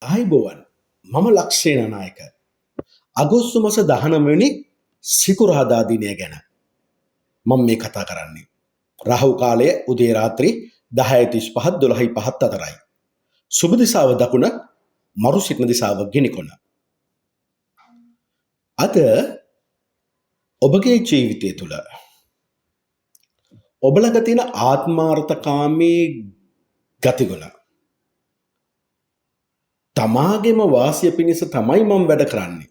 ආයිබෝවන් මම ලක්ෂේන නායක අගෝස්තු මාස 19 වෙනි සිකුරාදා දිනය ගැන මම මේ කතා කරන්නේ. රාහු කාලය උදේ රාත්‍රී 10:35 12:05 අතරයි. සුබ දිසාව දකුණ, මරු සිටින දිසාව ගෙනිකොන. අද ඔබගේ ජීවිතය තුළ ඔබ ළඟ තියෙන ආත්මාර්ථකාමී ගතිගුණ තමාගේම වාසිය පිණිස තමයි මම වැඩ කරන්නේ.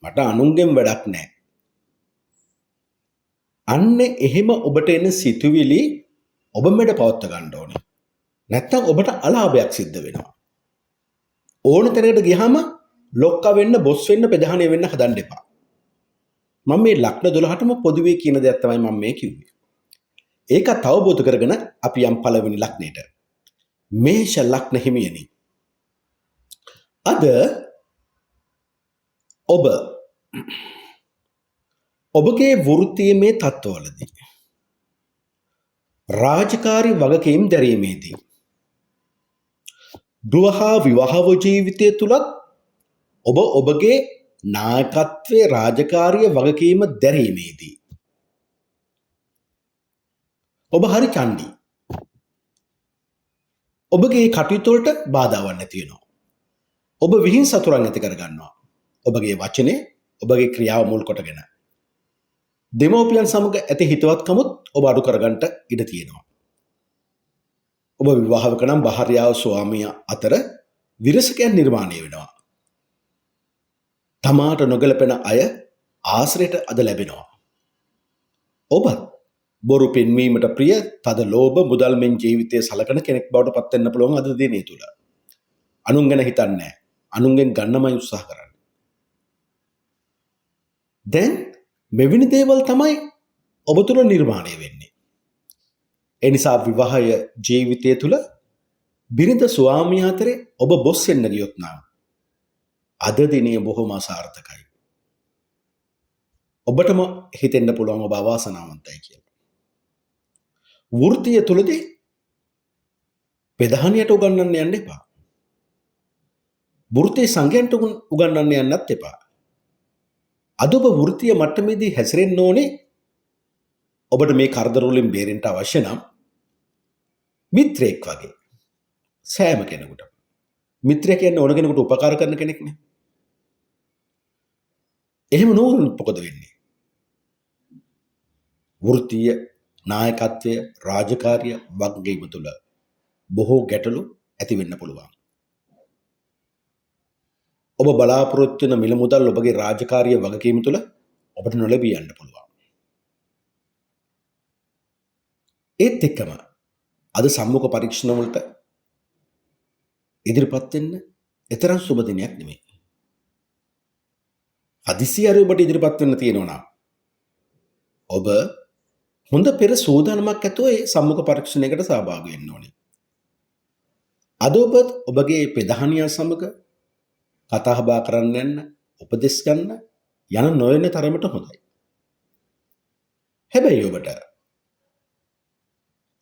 මට අනුන්ගෙන් වැඩක් නැහැ. අන්න එහෙම ඔබට එන සිතුවිලි ඔබ මෙඩ පවත්ව ගන්න ඕනේ. නැත්තම් ඔබට අලාභයක් සිද්ධ වෙනවා. ඕන තැනකට ගියාම ලොක්ක වෙන්න, බොස් වෙන්න, ප්‍රධානය වෙන්න හදන්න එපා. මම මේ ලග්න 12ටම පොදුවේ කියන දෙයක් තමයි මම මේ කිව්වේ. ඒකත් අවබෝධ කරගෙන අපි යම් පළවෙනි ලග්නෙට. මේෂ ලග්න හිමියනි. අද ඔබගේ වෘත්තීයමය තත්ත්වවලදී රාජකාරී වගකීම් දැරීමේදී ගෘහ විවාහ ජීවිතය තුලත් ඔබ ඔබගේ නායකත්වයේ රාජකාරිය වගකීම දැරීමේදී ඔබ හරි චණ්ඩි. ඔබගේ කටයුතු වලට බාධාවක් නැති වෙනවා. ඔබ විහිං සතුරන් ඇති කර ගන්නවා. ඔබගේ වචනේ, ඔබගේ ක්‍රියාව මුල් කොටගෙන දෙමෝපියන් සමග ඇති හිතවත්කමුත් ඔබ අඩු කරගන්න ඉඩ තියෙනවා. ඔබ විවාහක නම් භාර්යාව ස්වාමියා අතර විරසකයන් නිර්මාණය වෙනවා. තමාට නොගැලපෙන අය ආශ්‍රයට අද ලැබෙනවා. ඔබත් බොරු පෙන්වීමට ප්‍රිය, තද ලෝභ, මුදල් මෙන් ජීවිතය සලකන කෙනෙක් බවට පත් වෙන්න පුළුවන් අද දිනේ තුල. අනුන් ගැන හිතන්නේ නැහැ. අනුන්ගෙන් ගන්නමයි උත්සාහ කරන්නේ. දැන් මෙවැනි දේවල් තමයි ඔබ තුළ නිර්මාණය වෙන්නේ. ඒ නිසා විවාහය ජීවිතය තුළ බිරිඳ ස්වාමියා අතරේ ඔබ බොස් වෙන්න ගියොත් නම් අද දිනේ බොහොම අසාර්ථකයි. ඔබටම හිතෙන්න පුළුවන් ඔබ අවාසනාවන්තයි කියලා. වෘත්තීය තුලදී ප්‍රධානියට උගන්වන්න යන්න එපා. වෘත්තීය සංඝයන්ට උගන්වන්න යන්නත් එපා. අද ඔබ වෘත්තීය මට්ටමේදී හැසිරෙන්න ඕනේ. ඔබට මේ කරදර වලින් බේරෙන්න අවශ්‍ය නම් මිත්‍රයෙක් වගේ සෑම කෙනෙකුට. මිත්‍රයා කියන්නේ ඕන කෙනෙකුට උපකාර කරන කෙනෙක් නේ. එහෙම නොවුනොත් මොකද වෙන්නේ? වෘත්තීය නායකත්වය, රාජකාරිය වගකීම තුළ බොහෝ ගැටලු ඇති වෙන්න පුළුවන්. ඔබ බලාපොරොත්තු වෙන මිල මුදල් ඔබගේ රාජකාරිය වගකීම තුළ ඔබට නොලැබී යන්න පුළුවන්. ඒත් එක්කම අද සම්මුඛ පරීක්ෂණ වලට ඉදිරිපත් වෙන්න එතරම් සුබ දිනයක් නෙමෙයි. හදිසියෙ ඔබට ඉදිරිපත් වෙන්න තියෙනවා නම් ඔබ හොඳ පෙර සූදානමක් ඇතුව ඒ සම්මුඛ පරීක්ෂණයකට සහභාගී වෙන්න ඕනේ. අද ඔබ ඔබගේ ප්‍රධානියා සමග කතා බහ කරන්න යන්න, උපදෙස් ගන්න යන නොවන තරමට හොඳයි. හැබැයි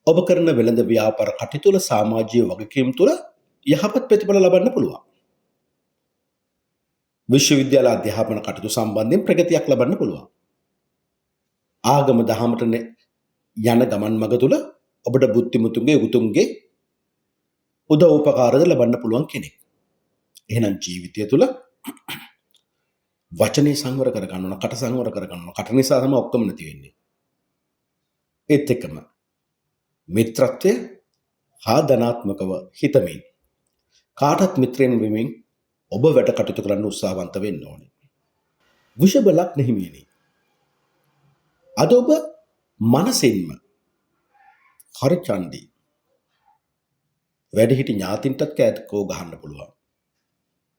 ඔබ කරන වෙළඳ ව්‍යාපාර කටයුතු වල සමාජීය වගකීම් තුළ යහපත් ප්‍රතිඵල ලබන්න පුළුවන්. විශ්වවිද්‍යාල අධ්‍යාපන කටයුතු සම්බන්ධයෙන් ප්‍රගතියක් ලබන්න පුළුවන්. ආගම දහමට යන ගමන් මඟ තුළ ඔබට බුද්ධිමතුන්ගේ උතුම්ගේ උදව් උපකාරද ලබන්න පුළුවන් කෙනෙක්. එහෙනම් ජීවිතය තුළ වචනේ සංවර කර ගන්න ඕන, කට සංවර කර ගන්න ඕන. කට නිසා තමයි ඔක්කොම නැති වෙන්නේ. ඒත් එක්කම මිත්‍රත්වය හා ධනාත්මකව හිතමින් කාටත් මිත්‍රෙන් වෙමින් ඔබ වැඩ කටයුතු කරන්න උත්සාහවන්ත වෙන්න ඕනේ. වෘෂභ ලග්න හිමියනි. අද ඔබ මනසින්ම හරි චණ්ඩි. වැඩිහිටි ඥාතින්ටත් කෑතකෝ ගහන්න පුළුවන්.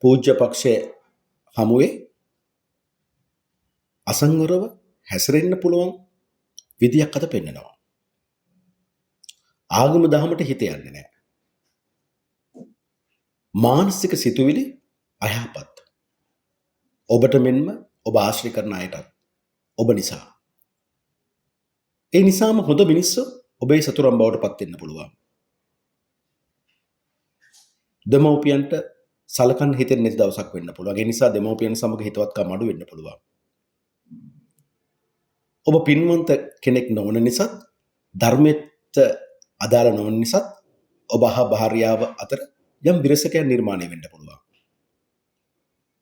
පූජ්‍ය පක්ෂයේ හමුවේ අසංවරව හැසිරෙන්න පුළුවන් විදියක් අද පෙන්නනවා. ආගම දහමට හිත යන්නේ නැහැ. මානසික සිතුවිලි අයහපත්. ඔබට මෙන්ම ඔබ ආශ්‍රය කරන අයටත් ඔබ නිසා. ඒ නිසාම හොඳ මිනිස්සු ඔබේ සතුරන් බවට පත් වෙන්න පුළුවන්. දෙමව්පියන්ට සලකන්න හිතෙන්නේ නැති දවසක් වෙන්න පුළුවන්. ඒ නිසා දෙමව්පියන් සමග හිතවත්කම් අඩු වෙන්න පුළුවන්. ඔබ පින්වන්ත කෙනෙක් නොවන නිසා, ධර්මයට අදාළ නොවන නිසා ඔබ හා භාර්යාව අතර යම් විරසකයක් නිර්මාණය වෙන්න පුළුවන්.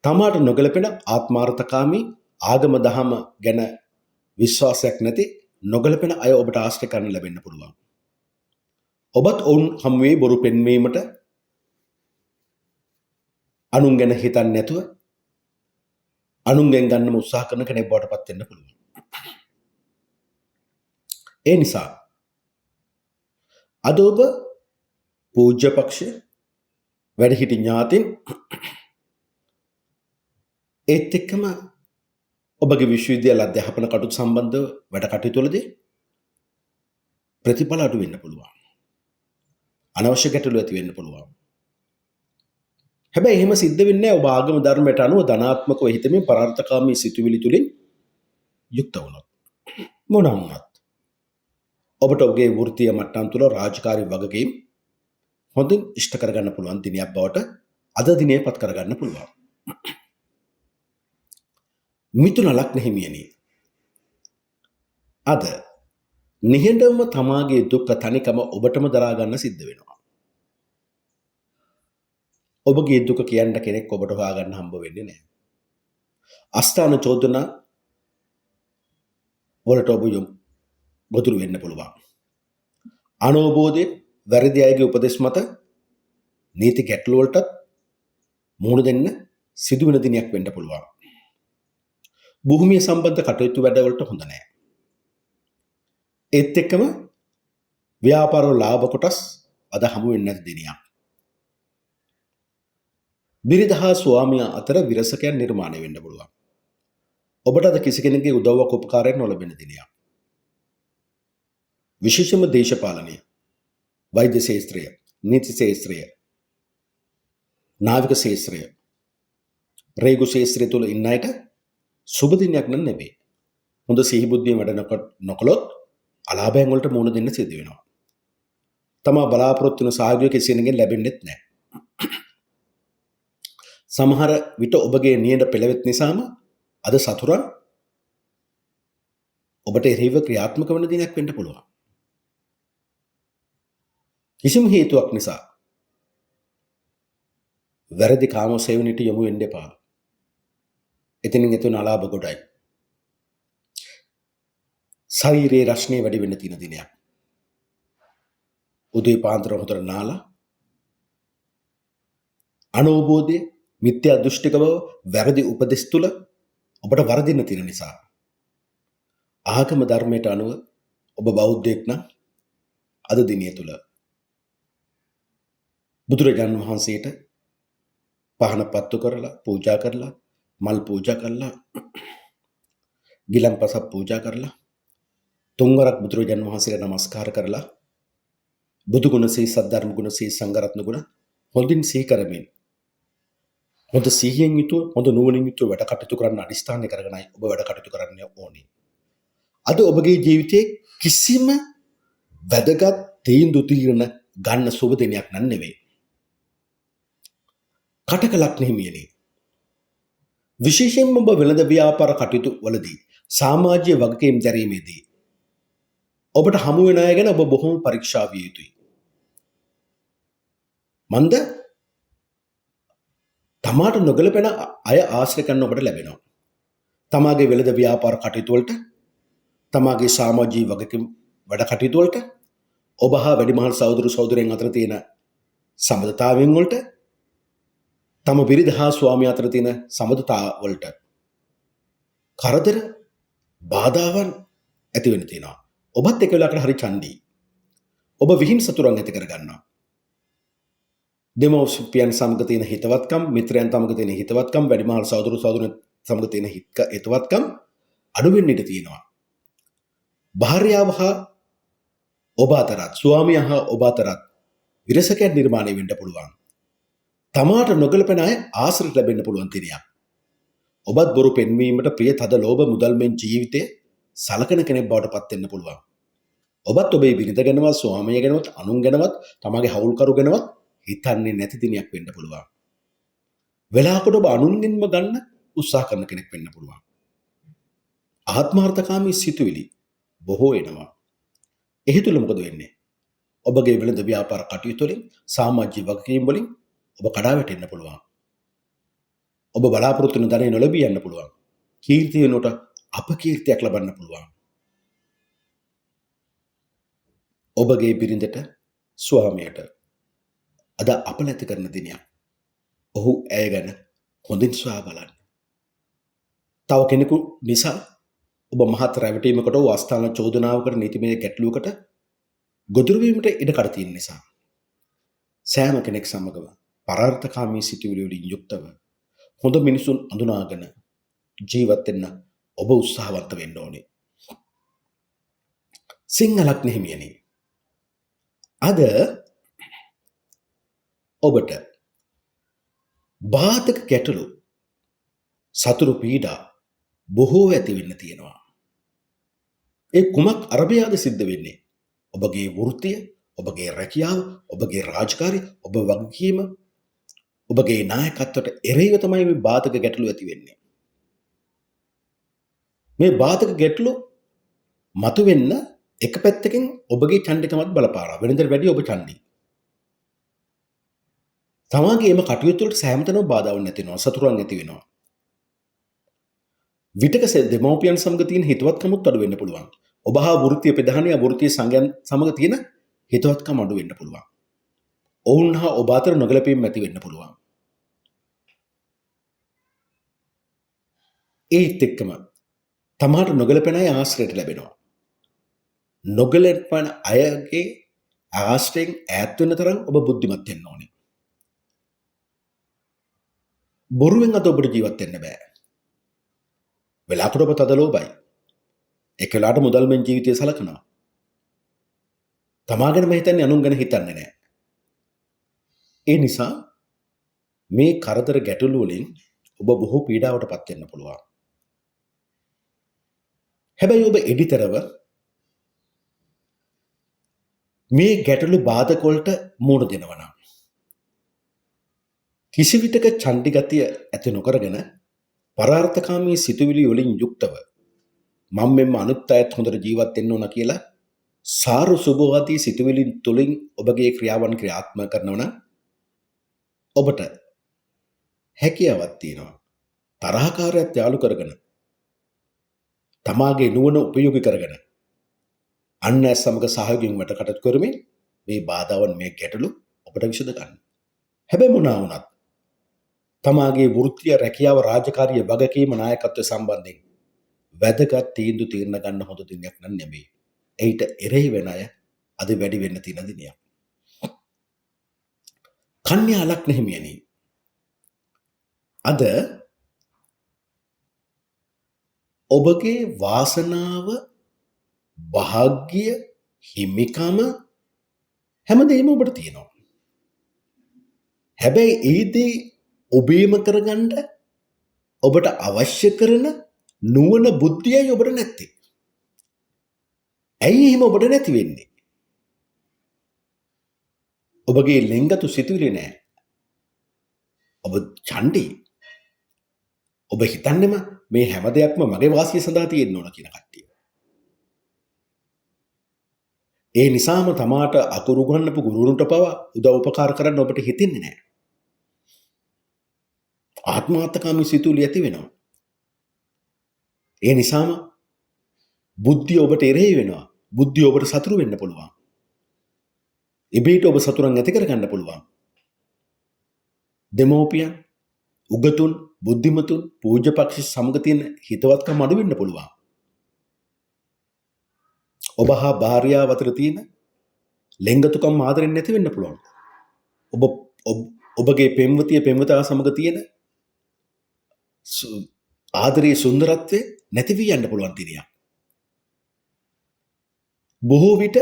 තමාට නොගැලපෙන ආත්මාර්ථකාමී ආගම දහම ගැන විශ්වාසයක් නැති නොගැලපෙන අය ඔබට ආශ්‍රය කරන්න ලැබෙන්න පුළුවන්. ඔබත් ඔවුන් හමුවේ බොරු පෙන්වීමට අනුන් ගැන හිතන්නේ නැතුව අනුන්ගෙන් ගන්නම උත්සාහ කරන කෙනෙක් බවට පත් වෙන්න පුළුවන්. ඒ නිසා අද ඔබ පූජ්‍ය පක්ෂ වැඩිහිටි ඥාතින් ඒත් එක්කම ඔබගේ විශ්වවිද්‍යාල අධ්‍යාපන කටයුතු සම්බන්ධව වැඩ කටයුතු වලදී ප්‍රතිඵල අඩු වෙන්න පුළුවන්. අනවශ්‍ය ගැටලු ඇති වෙන්න පුළුවන්. හැබැයි එහෙම සිද්ධ වෙන්නේ ඔබ ආගම ධර්මයට අනුව ධනාත්මකව හිතමින් පරාර්ථකාමී සිතුවිලි තුලින් යුක්ත වුණොත්. මොනවා වුණත් ඔබට ඔබගේ වෘත්තීය මට්ටම් තුළ රාජකාරී වගකීම් හොඳින් ඉෂ්ට කරගන්න පුළුවන් දිනයක් බවට අද දිනේ පත් කරගන්න පුළුවන්. මිතුන ලග්න හිමියනි. අද නිහඬවම තමාගේ දුක්ඛ තනිකම ඔබටම දරා ගන්න සිද්ධ වෙනවා. ඔබගේ දුක කියන්න කෙනෙක් ඔබට හොයාගන්න හම්බ වෙන්නේ නැහැ. අස්ථාන චෝදනා වලට ඔබ ගොදුරු වෙන්න පුළුවන්. අනවබෝධය, වැරදි අයගේ උපදෙස් මත නීති ගැටලු වලට මුහුණ දෙන්න සිදුවෙන දිනයක් වෙන්න පුළුවන්. භූමිය සම්බන්ධ කටයුතු වැඩවලට හොඳ නැහැ. ඒත් එක්කම ව්‍යාපාර ලාභ කොටස් අද හමු වෙන්නේ නැති දිනයක්. බිරිඳ හා ස්වාමියා අතර විරසකයක් නිර්මාණය වෙන්න පුළුවන්. ඔබට අද කිසි කෙනෙකුගේ උදව්වක් උපකාරයක් නොලැබෙන දිනයක්. විශේෂම දේශපාලනය, වෛද්‍ය ශාස්ත්‍රය, නීති ශාස්ත්‍රය, නාවික ශාස්ත්‍රය, රේගු ශාස්ත්‍රය තුල ඉන්න අයට සුබ දිනයක් නෙවෙයි. හොඳ සිහි බුද්ධියෙන් වැඩ නොකළොත් අලාභයන් වලට මුහුණ දෙන්න සිදු වෙනවා. තමා බලාපොරොත්තු වෙන සහයෝගය කිසිනෙකින් ලැබෙන්නේ නැහැ. සමහර විට ඔබගේ නියඳ පෙළවෙත් නිසාම අද සතුරන් ඔබට එරෙහිව ක්‍රියාත්මක වන දිනයක් වෙන්න පුළුවන්. කිසිම හේතුවක් නිසා වැරදි කාම සේවනයට යොමු වෙන්න එපා. එතනින් එතන අලාභ ගොඩයි. ශරීරයේ රස්නේ වැඩි වෙන්න තියෙන දිනයක්. උදේ පාන්දර හොතර නාලා අනවබෝධය, මිත්‍යා දෘෂ්ටික බව, වැරදි උපදෙස් තුල ඔබට වරදින්න තියෙන නිසා ආගම ධර්මයට අනුව ඔබ බෞද්ධයෙක් නම් අද දිනය තුල බුදුරජාණන් වහන්සේට පහන පත්තු කරලා පූජා කරලා මල් පූජා කරලා ගිලන්පසක් පූජා කරලා තුන්වරක් බුදුරජාණන් වහන්සේට නමස්කාර කරලා බුදු ගුණ සී සද්ධර්ම ගුණ සී සංඝරත්න ගුණ හොඳින් සිහි කරමින් හොඳ සිහියෙන් යුතුව හොඳ නුවණින් යුතුව වැඩ කටයුතු කරන්න අදිස්ථානය කරගෙනයි ඔබ වැඩ කටයුතු කරන්න ඕනේ. අද ඔබගේ ජීවිතයේ කිසිම වැදගත් තීන්දුව తీරන ගන්න සුබ දිනයක් නෙවෙයි. කටක ලග්න හිමියනි. විශේෂයෙන්ම ඔබ වෙළඳ ව්‍යාපාර කටයුතු වලදී සමාජීය වගකීම් දැරීමේදී ඔබට හමු වෙන අය ගැන ඔබ බොහොම පරීක්ෂා විය යුතුයි. මන්ද තමාට නොගැලපෙන අය ආශ්‍රය කරන්න ඔබට ලැබෙනවා. තමාගේ වෙළඳ ව්‍යාපාර කටයුතු වලට, තමාගේ සමාජීය වගකීම් වැඩ කටයුතු වලට, ඔබ හා වැඩිමහල් සහෝදර සහෝදරයන් අතර තියෙන සම්බන්ධතාවයන් වලට, තම බිරිඳ හා ස්වාමියා අතර තියෙන සම්බන්ධතාව වලට කරදර බාධාවන් ඇති වෙන්න තියෙනවා. ඔබත් එක වෙලාවකට හරි චණ්ඩී. ඔබ විහිං සතුරන් ඇති කර ගන්නවා. දෙමව්පියන් සමග තියෙන හිතවත්කම්, මිත්‍රයන් සමග තියෙන හිතවත්කම්, වැඩිමහල් සහෝදර සහෝදරයන් සමග තියෙන හිතවත්කම් අඩු වෙන්න ඉඩ තියෙනවා. භාර්යාව හා ඔබ අතරත්, ස්වාමියා හා ඔබ අතරත් විරසකයක් නිර්මාණය වෙන්න පුළුවන්. තමාට නොගැලපෙන අය ආශ්‍රය ලැබෙන්න පුළුවන් දිනයක්. ඔබත් බොරු පෙන්වීමට ප්‍රිය තද ලෝභ මුදල්මෙන් ජීවිතේ සලකන කෙනෙක් බවට පත් වෙන්න පුළුවන්. ඔබත් ඔබේ බිරිඳ ගැනවත්, ස්වාමියා ගැනවත්, අනුන් ගැනවත්, තමගේ හවුල්කරු ගැනවත් හිතන්නේ නැති දිනයක් වෙන්න පුළුවන්. වෙලාවකට ඔබ අනුන්ගෙන්ම ගන්න උත්සාහ කරන කෙනෙක් වෙන්න පුළුවන්. ආත්මාර්ථකාමී සිතුවිලි බොහෝ එනවා. එහි තුල මොකද වෙන්නේ? ඔබගේ වෙළඳ ව්‍යාපාර කටයුතු වලින් සමාජීය වගකීම් වලින් ඔබ කඩා වැටෙන්න පුළුවන්. ඔබ බලාපොරොත්තු වෙන ධනෙ නොලැබී යන්න පුළුවන්. කීර්තිය වෙනුවට අපකීර්තියක් ලබන්න පුළුවන්. ඔබගේ බිරිඳට ස්වාමියට අද අපලැති කරන දිනයක්. ඔහු ඇය ගැන හොඳින් සොයා බලන්න. තව කෙනෙකු නිසා ඔබ මහත් රැවටීමකට හෝ අස්ථාන චෝදනාවකට නීතිමය ගැටලුවකට ගොදුරු වීමට ඉඩ කඩ තියෙන නිසා සෑම කෙනෙක් සමගම පරාර්ථකාමී සිතුවිලි වලින් යුක්තව හොඳ මිනිසුන් අඳුනාගෙන ජීවත් වෙන්න ඔබ උත්සාහවන්ත වෙන්න ඕනේ. සිංහලක් නෙහිමියනි. අද ඔබට බාධක ගැටලු සතුරු පීඩා බොහෝ ඇති වෙන්න තියෙනවා. ඒ කුමක් අරබයාද සිද්ධ වෙන්නේ? ඔබගේ වෘත්තිය, ඔබගේ රැකියාව, ඔබගේ රාජකාරී, ඔබ වගකීම, ඔබගේ නායකත්වයට එරෙහිව තමයි මේ බාධක ගැටලු ඇති වෙන්නේ. මේ බාධක ගැටලු මතුවෙන්න එක පැත්තකින් ඔබගේ ඡණ්ඩිකමත් බලපානවා. වෙනදට වැඩිය ඔබ ඡණ්ඩි. තමාගේ එම කටයුතු වලට සෑම තැනම බාධාවක් නැති වෙනවා, සතුරන් ඇති වෙනවා. විටක දෙමව්පියන් සමග තියෙන හිතවත්කමුත් අඩු වෙන්න පුළුවන්. ඔබ හා වෘත්තීය ප්‍රධානී වෘත්තීය සංගයන් සමග තියෙන හිතවත්කම අඩු වෙන්න පුළුවන්. ඔවුන් හා ඔබ අතර නොගැලපීම් ඇති වෙන්න පුළුවන්. ඒත් එක්කම තමාට නොගැලපෙන අය ආශ්‍රයයට ලැබෙනවා. නොගැලපෙන අයගේ ආශ්‍රයෙන් ඈත් වෙන තරම් ඔබ බුද්ධිමත් වෙන්න ඕනේ. බොරුවෙන් අද ඔබට ජීවත් වෙන්න බෑ. වෙලාවකට ඔබ තද ලෝභයි. ඒක වෙලාවට මුදල්මෙන් ජීවිතය සලකනවා. තමා ගැනම හිතන්නේ අනුන් ගැන හිතන්නේ නැහැ. ඒ නිසා මේ කරදර ගැටලු වලින් ඔබ බොහෝ පීඩාවටපත් වෙන්න පුළුවන්. හැබැයි ඔබ එඩිතරව මේ ගැටලු බාධක වලට මුහුණ දෙනවා නම් කිසි විටක ඡණ්ඩි ගතිය ඇති නොකරගෙන පරාර්ථකාමී සිතුවිලි වලින් යුක්තව මම මෙන්න අනිත් අයත් හොඳට ජීවත් වෙන්න ඕන කියලා සාරු සුභවාදී සිතුවිලි තුලින් ඔබගේ ක්‍රියාවන් ක්‍රියාත්මක කරනවා නම් ඔබට හැකියාවක් තියෙනවා. තරහකාරයත් යාළු කරගෙන තමාගේ නුවණ උපයෝගී කරගෙන අන් අය සමග සහයෝගයෙන් වැඩ කටයුතු කරමින් මේ බාධාවන් මේ ගැටලු ඔබට විසඳ ගන්න. හැබැයි මොනවා වුණත් තමාගේ වෘත්තීය රැකියාව රාජකාරිය වගකීම නායකත්වය සම්බන්ධයෙන් වැදගත් තීන්දුව తీරන ගන්න හොඳ දිනයක් නම් නෙමෙයි. ඒිට එරෙහි වෙන අය අද වැඩි වෙන්න තියෙන දිනයක්. කන්‍යා ලග්න හිමියනි. අද ඔබගේ වාසනාව, වාග්ය, හිමිකම හැමදේම ඔබට තියෙනවා. හැබැයි ඒදී ඔබේම කරගන්න ඔබට අවශ්‍ය කරන නුවණ බුද්ධියයි ඔබට නැත්තේ. ඇයි එහෙම ඔබට නැති වෙන්නේ? ඔබගේ ලෙන්ගතු සිතුවිලි නෑ. ඔබ ඡණ්ඩි. ඔබ හිතන්නේම මේ හැම දෙයක්ම මගේ වාසිය සඳහා තියෙන්න ඕන කියන කට්ටිය. ඒ නිසාම තමාට අකුරු ගන්නපු ගුරුවරුන්ට පවා උදව් උපකාර කරන්න ඔබට හිතෙන්නේ නෑ. ආත්මාර්ථකාමී සිතුවිලි ඇති වෙනවා. ඒ නිසාම බුද්ධිය ඔබට එරෙහි වෙනවා. බුද්ධිය ඔබට සතුරු වෙන්න පුළුවන්. ඉබේට ඔබ සතුරන් ඇති කරගන්න පුළුවන්. දෙමෝපියන්, උගතුන්, බුද්ධිමතුන්, පූජ්‍යපක්ෂ සමග තියෙන හිතවත්කම් අඩු වෙන්න පුළුවන්. ඔබ හා භාර්යාව අතර තියෙන ලෙන්ගතුකම් ආදරෙන් නැති වෙන්න පුළුවන්. ඔබගේ පෙම්වතිය පෙම්වතා සමග තියෙන ආදරයේ සුන්දරත්වය නැති වී යන්න පුළුවන් තිරියක්. බොහෝ විට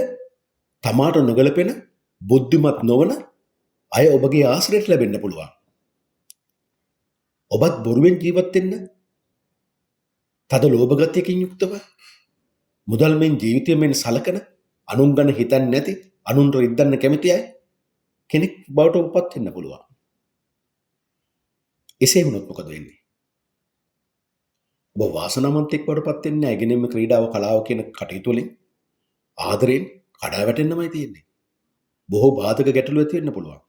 තමාට නොගැලපෙන බුද්ධිමත් නොවන අය ඔබගේ ආශ්‍රයයට ලැබෙන්න පුළුවන්. ඔබත් බොරුවෙන් ජීවත් වෙන්න තද ලෝභ ගතියකින් යුක්තව මුදල්මෙන් ජීවිතයෙන් සලකන අනුන් ගැන හිතන්නේ නැති අනුන්ට රිද්දන්න කැමති අය කෙනෙක් බවට උපත් වෙන්න පුළුවන්. එසේ වුණොත් මොකද වෙන්නේ? ඔබ වාසනාවන්තයෙක් බවට පත් වෙන්නේ නැහැ. ඒගෙනෙම ක්‍රීඩාව කලාව කියන කටයුතු වලින් ආදරයෙන් කඩා වැටෙන්නමයි තියෙන්නේ. බොහෝ බාධක ගැටලු ඇති වෙන්න පුළුවන්.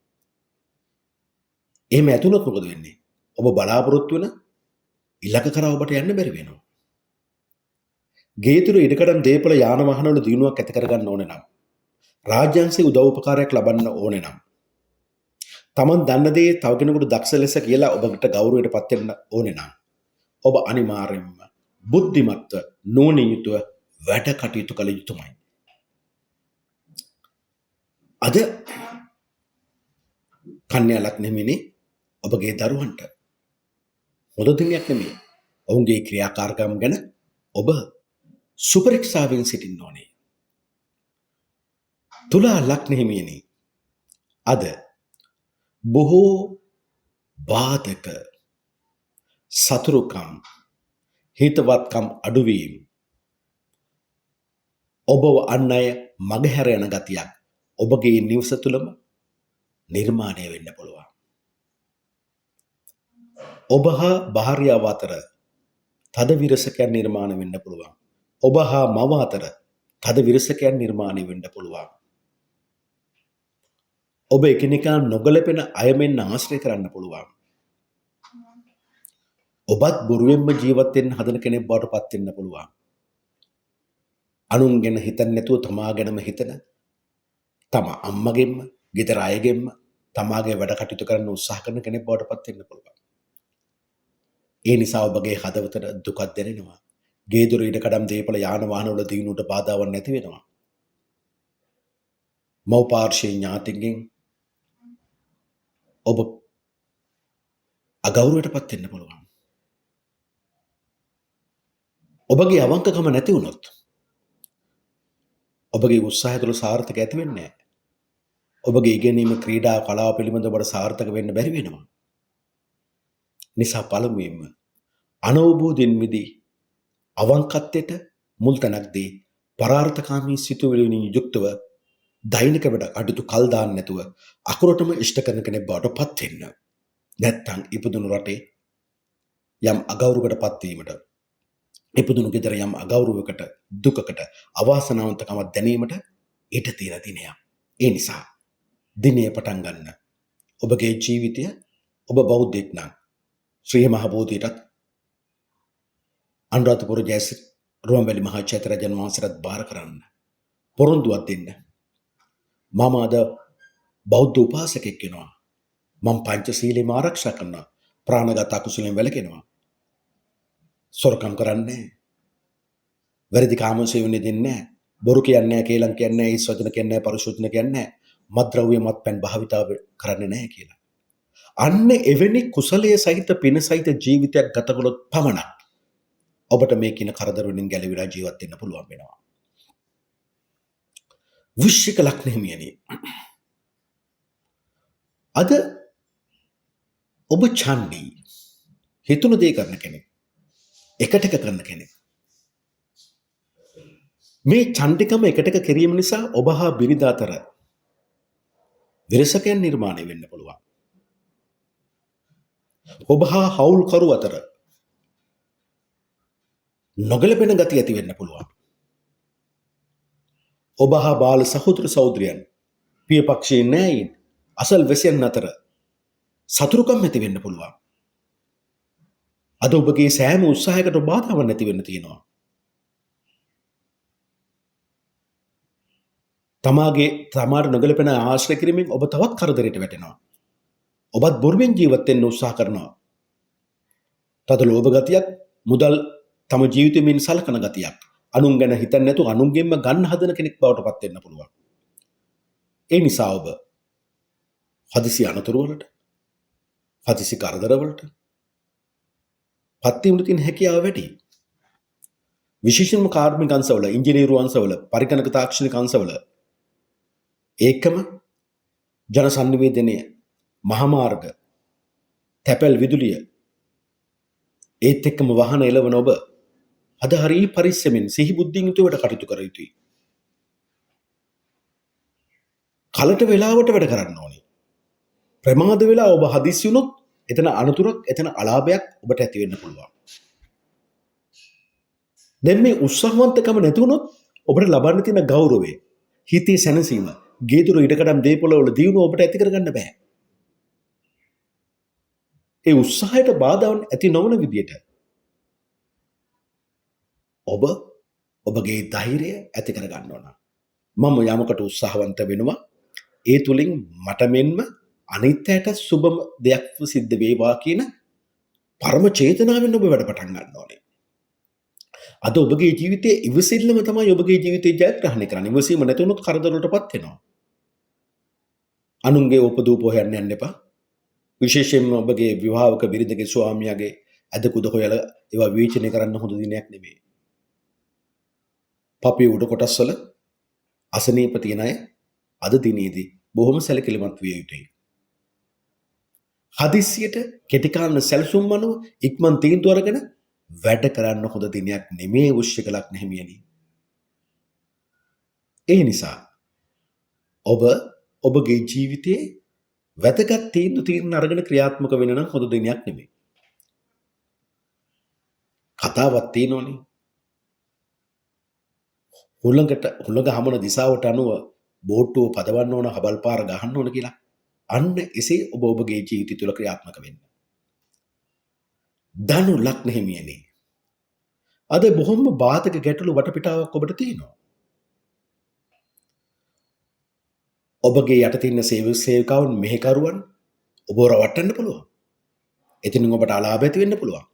එහෙම ඇතුණොත් මොකද වෙන්නේ? ඔබ බලාපොරොත්තු වෙන ඉලක්ක කරා ඔබට යන්න බැරි වෙනවා. ගේතුරු ඉඩකඩම් දේපල යාන වාහන වල දිනුවක් ඇති කරගන්න ඕනේ නම්, රාජ්‍යංශයේ උදව් උපකාරයක් ලබන්න ඕනේ නම්, Taman දන්න දේ තව කෙනෙකුට දක්ෂ ලෙස කියලා ඔබට ගෞරවයට පත් වෙන්න ඕනේ නම්, ඔබ අනිවාර්යයෙන්ම බුද්ධිමත්ව නුවණින් යුතුව වැඩ කටයුතු කළ යුතුමයි. අද කන්‍යා ලග්නෙමිනේ ඔබගේ දරුවන්ට හොඳ දිනයක් නෙමෙයි. ඔවුන්ගේ ක්‍රියාකාරකම් ගැන ඔබ සුපරීක්ෂාවෙන් සිටින්න ඕනේ. තුලා ලග්නෙහිමියනි, අද බොහෝ බාධක, සතුරුකම්, හිතවත්කම් අඩුවීම, ඔබව අන් අය මගහැර යන ගතියක් ඔබගේ නිවස තුළම නිර්මාණය වෙන්න පුළුවන්. ඔබ හා භාර්යාව අතර තද විරසකයන් නිර්මාණය වෙන්න පුළුවන්. ඔබ හා මව අතර තද විරසකයන් නිර්මාණය වෙන්න පුළුවන්. ඔබ එකිනෙකා නොගැලපෙන අය මෙන්න ආශ්‍රය කරන්න පුළුවන්. ඔබත් බොරුවෙන්ම ජීවත් වෙන්න හදන කෙනෙක් බවට පත් වෙන්න පුළුවන්. අනුන් ගැන හිතන්නේ නැතුව තමා ගැනම හිතන, තම අම්මගෙන්ම, ගෙදර අයගෙන්ම තමාගේ වැඩ කටයුතු කරන්න උත්සාහ කරන කෙනෙක් බවට පත් වෙන්න පුළුවන්. ඒ නිසා ඔබගේ හදවතට දුකක් දැනෙනවා. ගේ දොර ඉඩකඩම් දේපල යාන වාහන වල දිනුවට බාධාවක් නැති වෙනවා. මව් පාර්ශ්වයේ ඥාතීන්ගෙන් ඔබ අගෞරවයට පත් වෙන්න පුළුවන්. ඔබගේ අවංකකම නැති වුණොත් ඔබගේ උත්සාහය තුළ සාර්ථක ඇති වෙන්නේ නැහැ. ඔබගේ ඉගෙනීම ක්‍රීඩා කලාව පිළිබඳව ඔබට සාර්ථක වෙන්න බැරි වෙනවා. නිසා පළමුවෙන්ම අනවබෝධයෙන් මිදී අවංකත්වයට මුල් තැනක් දී පරාර්ථකාමී සිතුවිලිවලින් යුක්තව දෛනික වැඩ කටයුතු කල් දාන්න නැතුව අකුරටම ඉෂ්ට කරන කෙනෙක් බවට පත් වෙන්න. නැත්තම් ඉපදුණු රටේ යම් අගෞරවයකට පත්වීමට, ඉපදුණු ගෙදර යම් අගෞරවයකට, දුකකට, අවාසනාවන්තකමක් දැනීමට ඊට තියෙන දිනයක්. ඒ නිසා දිනය පටන් ගන්න. ඔබගේ ජීවිතය, ඔබ බෞද්ධෙක් නම් ශ්‍රී මහ බෝධියටත් අනුරාධපුර ජයශ්‍රී රුවන්වැලි මහා චෛත්‍යරජන් වහන්සේට බාර කරන්න. පොරොන්දුවක් දෙන්න. මම අද බෞද්ධ උපාසකෙක් වෙනවා. මම පංචශීලයේම ආරක්ෂා කරනවා. ප්‍රාණඝාත අකුසලෙන් වැළකෙනවා. සොරකම් කරන්නේ නැහැ. වැරදි කාම සේවනය දෙන්නේ නැහැ. බොරු කියන්නේ නැහැ, කේලම් කියන්නේ නැහැ, හිස් වචන කියන්නේ නැහැ, පරුෂ වචන කියන්නේ නැහැ. මත්ද්‍රව්‍ය මත්පැන් භාවිතාව කරන්නේ නැහැ කියලා. අන්න එවැනි කුසලයේ සහිත පින සහිත ජීවිතයක් ගත කළොත් පමණක් ඔබට මේ කින කරදර වලින් ගැලවිලා ජීවත් වෙන්න පුළුවන් වෙනවා. වෘශ්චික ලග්නෙහිමියනි, අද ඔබ ඡන්දී, හිතුණු දේ කරන කෙනෙක්, එකට එක කරන කෙනෙක්. මේ ඡන්දිකම එකට එක කිරීම නිසා ඔබ හා බිරිඳ අතර විරසකයන් නිර්මාණය වෙන්න පුළුවන්. ඔබ හා හවුල්කරු අතර නොගැලපෙන ගති ඇති වෙන්න පුළුවන්. ඔබ හා බාල සහෝදර සහෝදරියන්, පිය පක්ෂයේ නෑයින්, අසල් වැසියන් අතර සතුරුකම් ඇති වෙන්න පුළුවන්. අද ඔබගේ සෑම උත්සාහයකට බාධාවක් නැති වෙන්න තියෙනවා. තමාට නොගැලපෙන ආශ්‍රය කිරීමෙන් ඔබ තවත් කරදරයට වැටෙනවා. ඔබත් බොරුවෙන් ජීවත් වෙන්න උත්සාහ කරනවා. තද ලෝභ ගතියක්, මුදල් තම ජීවිතයෙන් සලකන ගතියක්, අනුන් ගැන හිතන්නේ නැතුව අනුන්ගෙන්ම ගන්න හදන කෙනෙක් බවට පත් වෙන්න පුළුවන්. ඒ නිසා ඔබ හදිසි අනතුරු වලට, හදිසි කරදර වලට පත් වීමට තියෙන හැකියාව වැඩි. විශේෂයෙන්ම කාර්මික අංශවල, ඉංජිනේරු අංශවල, පරිගණක තාක්ෂණික අංශවල, ඒකම ජන සංනිවේදනය, මහමාර්ග, තැපැල් විදුලිය, ඒත් එක්කම වාහන එළවන ඔබ අද හරි පරිස්සමෙන් සිහි බුද්ධියෙන් යුතුව වැඩ කටයුතු කර යුතුයි. කලට වෙලාවට වැඩ කරන්න ඕනේ. ප්‍රමාද වෙලා ඔබ හදිස්සි වුණොත් එතන අනතුරක්, එතන අලාභයක් ඔබට ඇති වෙන්න පුළුවන්. දැන් මේ උත්සාහවන්තකම නැති වුණොත් ඔබට ලබන්න තියෙන ගෞරවය, හිතේ සැනසීම, ගේතුරු ඉඩකඩම් දේපොළවල දියුණුව ඔබට ඇති කරගන්න බෑ. ඒ උත්සාහයට බාධාවන් ඇති නොවන විදියට ඔබ ඔබගේ ධෛර්යය ඇති කරගන්න ඕන. මම යමකට උත්සාහවන්ත වෙනවා. ඒ තුලින් මට මෙන්ම අනිත් අයට සුබම දෙයක් සිද්ධ වේවා කියන පරම චේතනාවෙන් ඔබ වැඩ පටන් ගන්න ඕනේ. අද ඔබගේ ජීවිතයේ ඉවසිල්ලම තමයි ඔබගේ ජීවිතේ ජයග්‍රහණය කරන්නේ. ඉවසීම නැති වුණොත් කරදරවලටපත් වෙනවා. අනුන්ගේ උපදූප හොයන්න යන්න එපා. විශේෂයෙන්ම ඔබගේ විවාහක බිරිඳගේ ස්වාමියාගේ අදකුද හොයලා ඒවා විවේචනය කරන්න හොඳ දිනයක් නෙමෙයි. පපුවේ උඩ කොටස්වල අසනීප තියෙන අය අද දිනේදී බොහොම සැලකිලිමත් විය යුතුයි. හදිස්සියට කෙටි කාලන සැලසුම් අනුව ඉක්මන් තීන්දුව අරගෙන වැඩ කරන්න හොඳ දිනයක් නෙමේ වෘශ්චික ලග්න හිමියනි. ඒ නිසා ඔබ ඔබගේ ජීවිතයේ වැදගත් තීන්දුව අරගෙන ක්‍රියාත්මක වෙන නම් හොඳ දිනයක් නෙමෙයි. කතාවක් තියෙනවනේ. හුළඟ හමන දිශාවට අනුව බෝට්ටුව පදවන්න ඕන, හබල් පාර ගහන්න ඕන කියලා. අන්න එසේ ඔබ ඔබගේ ජීවිතය තුළ ක්‍රියාත්මක වෙන්න. ධනු ලග්න හිමියනි. අද බොහොම බාධක ගැටලු වටපිටාවක් ඔබට තියෙනවා. ඔබගේ යටතේ ඉන්න සේවකයන් මෙහෙකරුවන් ඔබව රවට්ටන්න පුළුවන්. එතනින් ඔබට අලාභ ඇති වෙන්න පුළුවන්.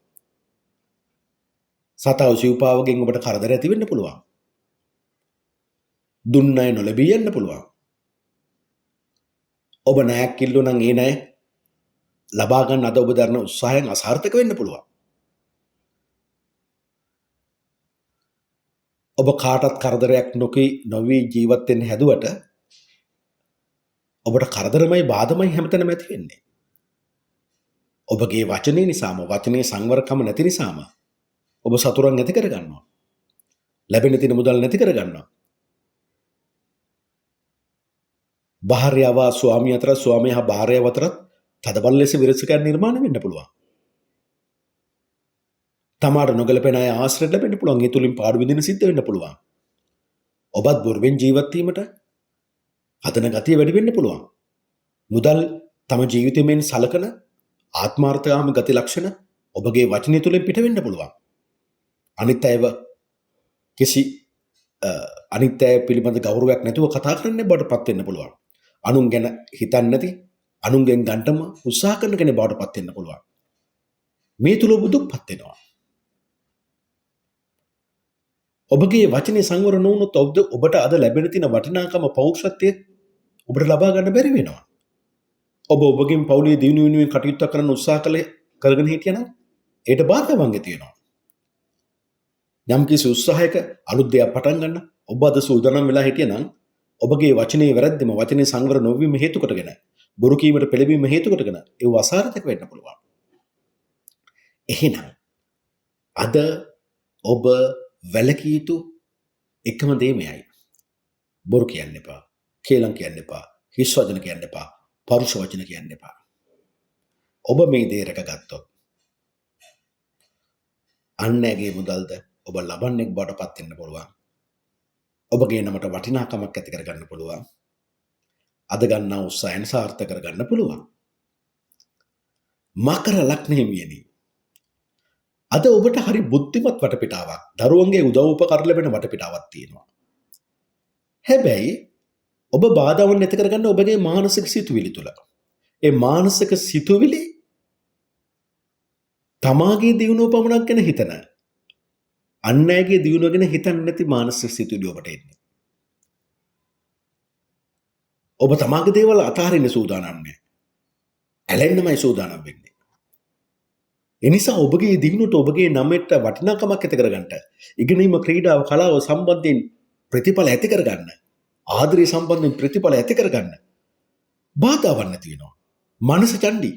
සතාව සිව්පාවගෙන් ඔබට කරදර ඇති වෙන්න පුළුවන්. දුන්න අය නොලැබී යන්න පුළුවන්. ඔබ ණයක් ඉල්ලුවා නම් ඒ ණය ලබා ගන්න අද ඔබ දරන උත්සාහයෙන් අසාර්ථක වෙන්න පුළුවන්. ඔබ කාටත් කරදරයක් නොවී ජීවත් වෙන්න හැදුවට ඔබට කරදරමයි බාධමයි හැමතැනම ඇති වෙන්නේ. ඔබගේ වචනේ නිසාම, වචනේ සංවරකම නැති නිසාම ඔබ සතුරන් නැති කරගන්නවා. ලැබෙන තියෙන මුදල් නැති කරගන්නවා. භාර්යාව ස්වාමියා අතර, ස්වාමියා හා භාර්යාව අතර තදබල ලෙස විරසකයන් නිර්මාණය වෙන්න පුළුවන්. තමාට නොගැලපෙන අය ආශ්‍රය ලැබෙන්න පුළුවන්. ඒ තුලින් පාඩු විඳින සිද්ධ වෙන්න පුළුවන්. ඔබත් බොරුවෙන් ජීවත් වීමට හදන ගතිය වැඩි වෙන්න පුළුවන්. මුදල් තම ජීවිතයෙන් සලකන ආත්මාර්ථකාමී ගති ලක්ෂණ ඔබගේ වචනය තුලින් පිට වෙන්න පුළුවන්. අනිත් අය පිළිබඳ ගෞරවයක් නැතුව කතා කරන්න බඩටපත් වෙන්න පුළුවන්. අනුන් ගැන හිතන්නේ නැති, අනුන්ගෙන් ගන්නටම උත්සාහ කරන කෙනෙක් බවටපත් වෙන්න පුළුවන්. මේ තුල ඔබ දුක්පත් වෙනවා. ඔබගේ වචනේ සංවර නොවුනොත් ඔබට අද ලැබෙන තියෙන වටිනාකම, පෞරුෂත්වය ඔබට ලබා ගන්න බැරි වෙනවා. ඔබ ඔබගේ පවුලේ දිනු වෙනුවෙන් කටයුතු කරන්න උත්සාහ කරගෙන හිටියනම් ඒට බාධාවන්ගේ තියෙනවා. යම්කිසි උත්සාහයක අලුත් දෙයක් පටන් ගන්න ඔබ අද සූදානම් වෙලා හිටියනම් ඔබගේ වචනේ වැරද්දම, වචනේ සංවර නොවීම හේතු කොටගෙන, බොරු කීමට පෙළඹීම හේතු කොටගෙන ඒව අසාර්ථක වෙන්න පුළුවන්. එහෙනම් අද ඔබ වැළකී යුතු එකම දේ මෙයයි. බොරු කියන්න එපා, කේලම් කියන්න එපා, හිස් වචන කියන්න එපා, පරුෂ වචන කියන්න එපා. ඔබ මේ දේ රැකගත්තොත් අන්නෑගේ මුදල්ද ඔබ ලබන්නෙක් බවට පත් වෙන්න පුළුවන්. ඔබගේ නමට වටිනාකමක් ඇති කරගන්න පුළුවන්. අද ගන්නා උත්සාහයන් සාර්ථක කරගන්න පුළුවන්. මකර ලග්න හිමියනි. අද ඔබට හරි බුද්ධිමත් වටපිටාවක්, දරුවන්ගේ උදව් උපකාර ලැබෙන වටපිටාවක් තියෙනවා. හැබැයි ඔබ බාධාවන් නැති කරගන්න ඔබගේ මානසික සිතුවිලි තුල. ඒ මානසික සිතුවිලි තමාගේ දියුණුව පමණක් ගැන හිතන, අන් අයගේ දියුණුව ගැන හිතන්නේ නැති මානසික සිතුවිලි ඔබට එන්නේ. ඔබ තමාගේ දේවල් අතහරින්න සූදානම් නැහැ. ඇලෙන්නමයි සූදානම් වෙන්නේ. එනිසා ඔබගේ දියුණුවට, ඔබගේ නමට වටිනාකමක් ඇති කරගන්න, ඉගෙනීම, ක්‍රීඩාව, කලාව සම්බන්ධයෙන් ප්‍රතිඵල ඇති කරගන්න, ආදරය සම්බන්ධයෙන් ප්‍රතිඵල ඇති කරගන්න බාධාවක් නැති වෙනවා. මනස චණ්ඩි.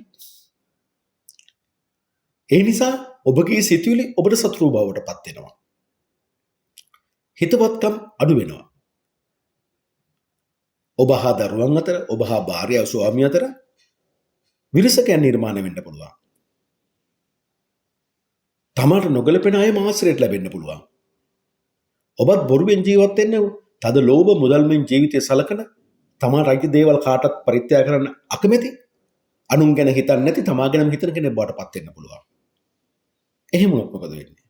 ඒ නිසා ඔබගේ සිතුවිලි ඔබට සතුරු බවට පත් වෙනවා. හිතවත්කම් අඩු වෙනවා. ඔබ හා දරුවන් අතර, ඔබ හා භාර්යාව ස්වාමියා අතර විරසකයන් නිර්මාණය වෙන්න පුළුවන්. තමාට නොගැලපෙන අයම ආශ්‍රයයට ලැබෙන්න පුළුවන්. ඔබත් බොරුවෙන් ජීවත් වෙන්න තද ලෝභ මුදල්මෙන් ජීවිතය සලකන තමාට අයිති දේවල් කාටත් පරිත්‍යාග කරන්න අකමැති අනුන් ගැන හිතන්නේ නැති තමා ගැනම හිතන කෙනෙක් බවට පත් වෙන්න පුළුවන්. එහෙම මොකද වෙන්නේ?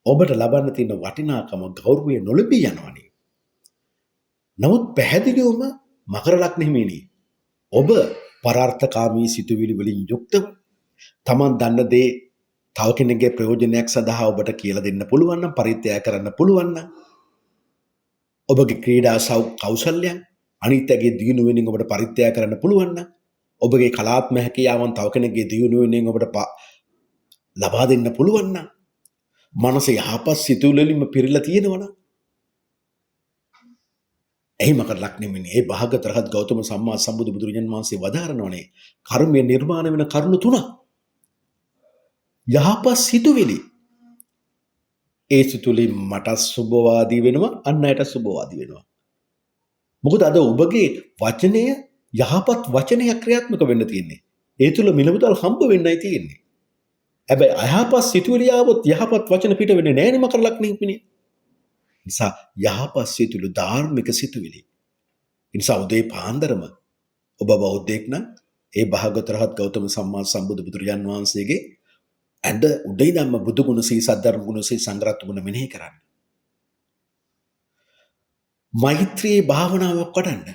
ඔබට ලබන්න තියෙන වටිනාකම ගෞරවය නොලැබී යනවනේ. නමුත් පැහැදිලිවම මකර ලග්න හිමිනේ ඔබ පරාර්ථකාමී සිතුවිලි වලින් යුක්තව තමන් දන්න දේ තව කෙනෙකුගේ ප්‍රයෝජනයක් සඳහා ඔබට කියලා දෙන්න පුළුවන් නම් පරිත්‍යාග කරන්න පුළුවන් නම් ඔබගේ ක්‍රීඩා කෞශල්‍යයන් අනිත්‍යගේ දියුණුව වෙනින් ඔබට පරිත්‍යාග කරන්න පුළුවන් නම් ඔබගේ කලාත්මක හැකියාවන් තව කෙනෙකුගේ දියුණුව වෙනින් ඔබට ලබා දෙන්න පුළුවන් නම් මනස යහපත් සිතුවිලි වලින්ම පිරීලා තියෙනවා නම් එහි මකර ලග්නෙමිනේ ඒ භාග්‍යවත් රහත් ගෞතම සම්මා සම්බුදු බුදුරජාණන් වහන්සේ වදාරනෝනේ කර්මය නිර්මාණය වෙන කරුණු තුනක්. යහපත් සිතුවිලි. ඒ සිතුවිලි මට සුබවාදී වෙනවා අන් අයට සුබවාදී වෙනවා. මොකද අද ඔබගේ වචනය යහපත් වචනයක් ක්‍රියාත්මක වෙන්න තියෙන්නේ. ඒ තුල මිලමුදල් හම්බ වෙන්නයි තියෙන්නේ. හැබැයි අයහපත් සිතුවිලි ආවොත් යහපත් වචන පිට වෙන්නේ නැහැ නේ මකර ලග්නෙමිනේ. නිසා යහපත් සිතුවිලි ධාර්මික සිතුවිලි. නිසා උදේ පාන්දරම ඔබ බෞද්ධයෙක් නම් ඒ භාග්‍යවත් රහත් ගෞතම සම්මා සම්බුදු බුදුරජාන් වහන්සේගේ ඇඳ උඩ ඉඳන්ම බුදු ගුණ සී සද්ධර්ම ගුණ සී සංඝරත්න ගුණ මෙනෙහි කරන්න. මෛත්‍රී භාවනාවක් වඩන්න.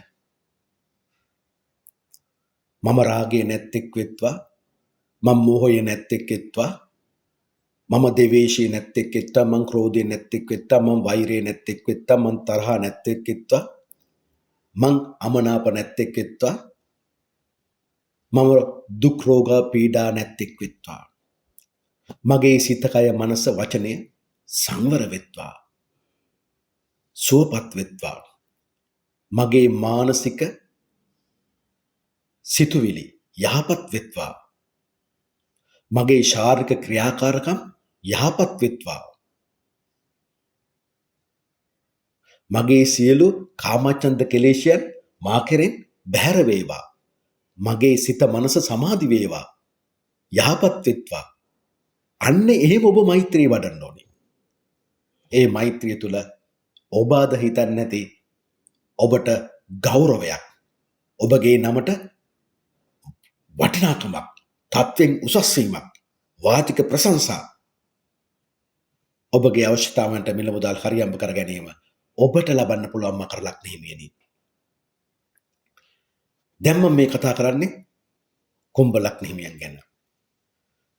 මම රාගයේ නැත්තෙක් වෙත්වා, මම මෝහයේ නැත්තෙක් වෙත්වා, මම දේවේශී නැත්තෙක් වෙත්වා, මම ක්‍රෝධයේ නැත්තෙක් වෙත්වා, මම වෛරයේ නැත්තෙක් වෙත්වා, මම තරහ නැත්තෙක් වෙත්වා, මම අමනාප නැත්තෙක් වෙත්වා, මම දුක් රෝග පීඩා නැත්තෙක් වෙත්වා. මගේ සිත කය මනස වචනය සංවර වෙත්වා, සුවපත් වෙත්වා. මගේ මානසික සිතුවිලි යහපත් වෙත්වා. මගේ ශාරීරික ක්‍රියාකාරකම් යහපත් වෙත්වා. මගේ සියලු කාමචන්ද කෙලෙෂයන් මා කෙරෙන් බැහැර වේවා. මගේ සිත මනස සමාධි වේවා. යහපත් වෙත්වා. අන්න එහෙම ඔබ මෛත්‍රිය වඩන්න ඕනේ. ඒ මෛත්‍රිය තුල ඔබ අද හිතන්නේ නැති ඔබට ගෞරවයක්, ඔබගේ නමට වටිනාකමක්, තත්වෙන් උසස් වීමක්, වාචික ප්‍රශංසා, ඔබගේ අවශ්‍යතාවන්ට මිල මුදල් හරියම්බ කර ගැනීම ඔබට ලබන්න පුළුවන් මකර ලග්න හිමියනි. දැන් මම මේ කතා කරන්නේ කුම්භ ලග්න හිමියන් ගැන.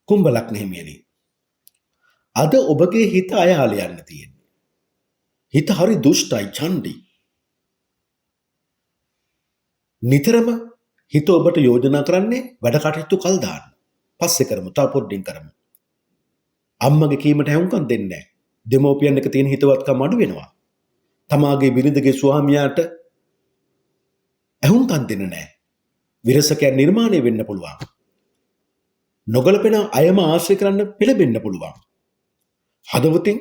කුම්භ ලග්න හිමියනි, අද ඔබගේ හිත අයහල යන්න තියෙන්නේ. හිත හරි දුෂ්ටයි, ඡණ්ඩි. නිතරම හිත ඔබට යෝජනා කරන්නේ වැඩ කටයුතු කල් දාන්න. පස්සේ කරමු, තව පොඩ්ඩින් කරමු. අම්මගේ කීමට හැවුම්කම් දෙන්නේ නැහැ. දෙමෝපියන් එක තියෙන හිතවත්කම අඩු වෙනවා. තමාගේ බිරිඳගේ ස්වාමියාට ඇහුම්කම් දෙන්නේ නැහැ. විරසකයන් නිර්මාණය වෙන්න පුළුවන්. නොගැලපෙන අයම ආශ්‍රය කරන්න පෙළඹෙන්න පුළුවන්. හදවතින්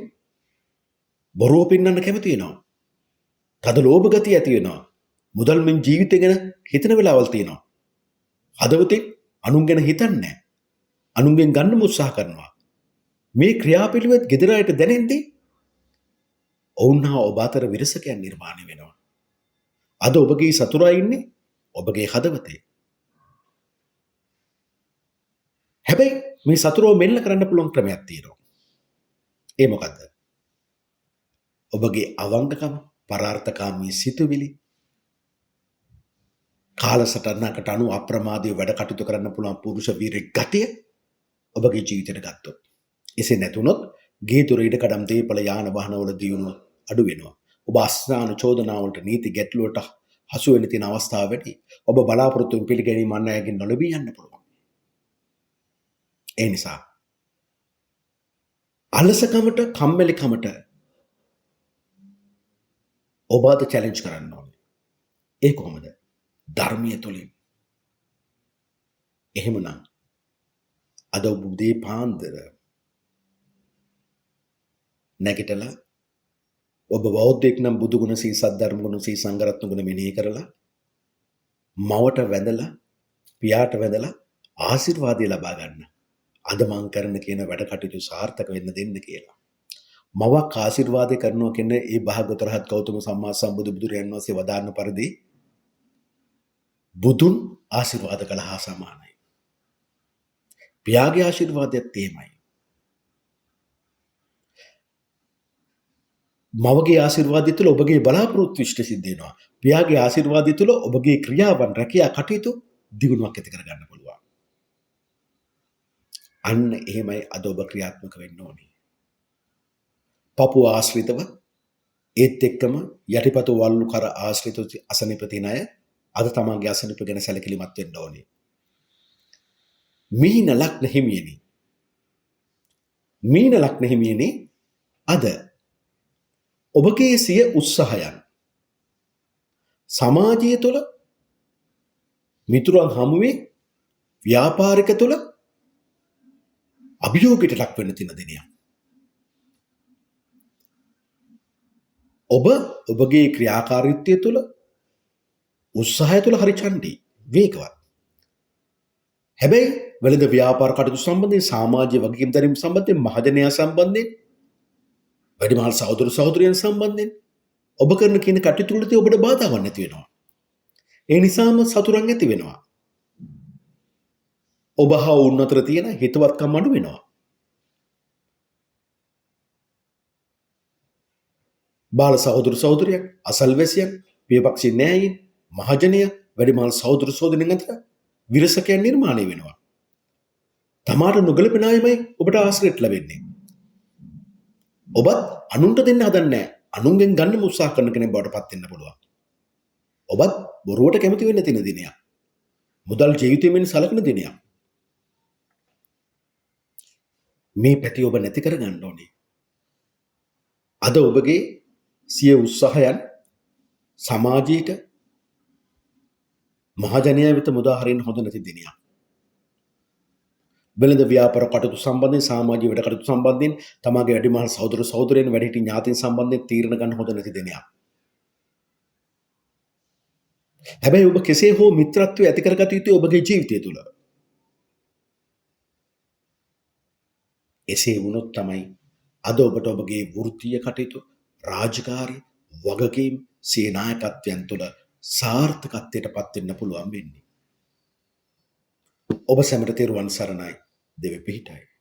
බොරුව පින්නන්න කැමති වෙනවා. තද ලෝභ ගතිය ඇති වෙනවා. මුදල්මෙන් ජීවිතය ගැන හිතන වෙලාවල් තියෙනවා. හදවතින් අනුන් ගැන හිතන්නේ නැහැ. අනුන්ගෙන් ගන්න උත්සාහ කරනවා. මේ ක්‍රියාපිළිවෙත් gedara අයට දැනෙන්නේ ඔවුන් හා ඔබ අතර විරසකයන් නිර්මාණය වෙනවා. අද ඔබගේ සතුරා ඉන්නේ ඔබගේ හදවතේ. හැබැයි මේ සතුරව මෙල්ල කරන්න පුළුවන් ක්‍රමයක් තියෙනවා. ඒ මොකද්ද? ඔබගේ අවංකකම, පරාර්ථකාමී සිතුවිලි, කාලසටහනකට අනුව අප්‍රමාදීව වැඩ කටයුතු කරන්න පුළුවන් පුරුෂ වීරයෙක් ගතිය ඔබගේ ජීවිතයට ගත්තොත්. එසේ නැතුනොත් ගේ දොර ඉඩකඩම් දීපල යාන වාහන වල දියුණුව අඩු වෙනවා. ඔබ අස්නාන චෝදනාවලට නීති ගැටලුවට හසු වෙන්න තියෙන අවස්ථාව වැඩි. ඔබ බලාපොරොත්තු වෙන පිළිගැනීම අන් අයගෙන් නොලැබී යන්න පුළුවන්. ඒ නිසා අලසකමට, කම්මැලිකමට ඔබ අද චැලෙන්ජ් කරන්න ඕනේ. ඒ කොහොමද? ධර්මීය තුලින්. එහෙමනම් අද ඔබ උදේ පාන්දර නැගිටලා ඔබ බෞද්ධයෙක් නම් බුදු ගුණ සී සද්ධර්ම ගුණ සී සංඝරත්න ගුණ මෙනෙහි කරලා මවට වැඳලා පියාට වැඳලා ආශිර්වාදය ලබා ගන්න. අද මං කරන කියන වැඩ කටයුතු සාර්ථක වෙන්න දෙන්න කියලා. මවක් ආශිර්වාදය කරනවා කියන්නේ ඒ භාග්‍යවතුන් රහත් ගෞතම සම්මා සම්බුදු බුදුරයන් වහන්සේ වදාරන පරිදි බුදුන් ආශිර්වාද කළ හා සමානයි. පියාගේ ආශිර්වාදයත් එහෙමයි. මවගේ ආශිර්වාදය තුළ ඔබගේ බලාපොරොත්තු ඉෂ්ට සිද්ධ වෙනවා. පියාගේ ආශිර්වාදය තුළ ඔබගේ ක්‍රියාවන් රැකියා කටයුතු දියුණුවක් ඇති කරගන්න පුළුවන්. අන්න එහෙමයි අද ඔබ ක්‍රියාත්මක වෙන්න ඕනේ. පපුව ආශ්‍රිතව ඒත් එක්කම යටිපතු වල්ලු කර ආශ්‍රිතව අසනීප තියෙන අය අද තමන්ගේ අසනීප ගැන සැලකිලිමත් වෙන්න ඕනේ. මීන ලග්න හිමියනි අද ඔබගේ සිය උත්සාහයන් සමාජය තුළ මිතුරන් හමුවේ ව්‍යාපාරික තුළ අභියෝගයට ලක් වෙන්න තියෙන දිනයක්. ඔබ ඔබගේ ක්‍රියාකාරීත්වය තුළ උත්සාහය තුළ හරි චණ්ඩී වේගවත්. හැබැයි වෙළඳ ව්‍යාපාර කටයුතු සම්බන්ධයෙන් සමාජීය වගකීම් දැරීම සම්බන්ධයෙන් මහජනයා සම්බන්ධයෙන් වැඩිමහල් සහෝදර සහෝදරියන් සම්බන්ධයෙන් ඔබ කරන කියන කටයුතු වලදී ඔබට බාධාවක් නැති වෙනවා. ඒ නිසාම සතුරන් ඇති වෙනවා. ඔබ හා වුන් අතර තියෙන හිතවත්කම් අඩු වෙනවා. බාල සහෝදර සහෝදරියන්, අසල්වැසියන්, පියපක්ෂී නෑයින්, මහජනය, වැඩිමහල් සහෝදර සහෝදරියන් අතර විරසකයන් නිර්මාණය වෙනවා. තමාට නොගැලපෙන අයමයි ඔබට ආශ්‍රයයට ලැබෙන්නේ. ඔබත් අනුන්ට දෙන්න හදන්නේ නැහැ. අනුන්ගෙන් ගන්න උත්සාහ කරන කෙනෙක් බවට පත් වෙන්න පුළුවන්. ඔබත් බොරුවට කැමති වෙන්න තියෙන දිනයක්. මුදල් ජීවිතයෙන් සලකන දිනයක්. මේ පැති ඔබ නැති කර ගන්න ඕනේ. අද ඔබගේ සිය උත්සාහයන් සමාජයට මහජනයා වෙත මුදා හරින්න හොඳ නැති දිනයක්. වෙළඳ ව්‍යාපාර කටයුතු සම්බන්ධයෙන් සමාජීය වැඩ කටයුතු සම්බන්ධයෙන් තමාගේ වැඩිමහල් සහෝදර සහෝදරයන් වැඩිහිටි ඥාතීන් සම්බන්ධයෙන් තීරණ ගන්න හොඳ නැති දිනයක්. හැබැයි ඔබ කෙසේ හෝ මිත්‍රත්වය ඇති කරගත යුතුයි ඔබගේ ජීවිතය තුළ. එසේ වුණොත් තමයි අද ඔබට ඔබගේ වෘත්තීය කටයුතු රාජකාරී වගකීම් සිය නායකත්වයන් තුළ සාර්ථකත්වයට පත් වෙන්න පුළුවන් වෙන්නේ. ඔබ සැමට තෙරුවන් සරණයි. දෙවි පිහිටයි.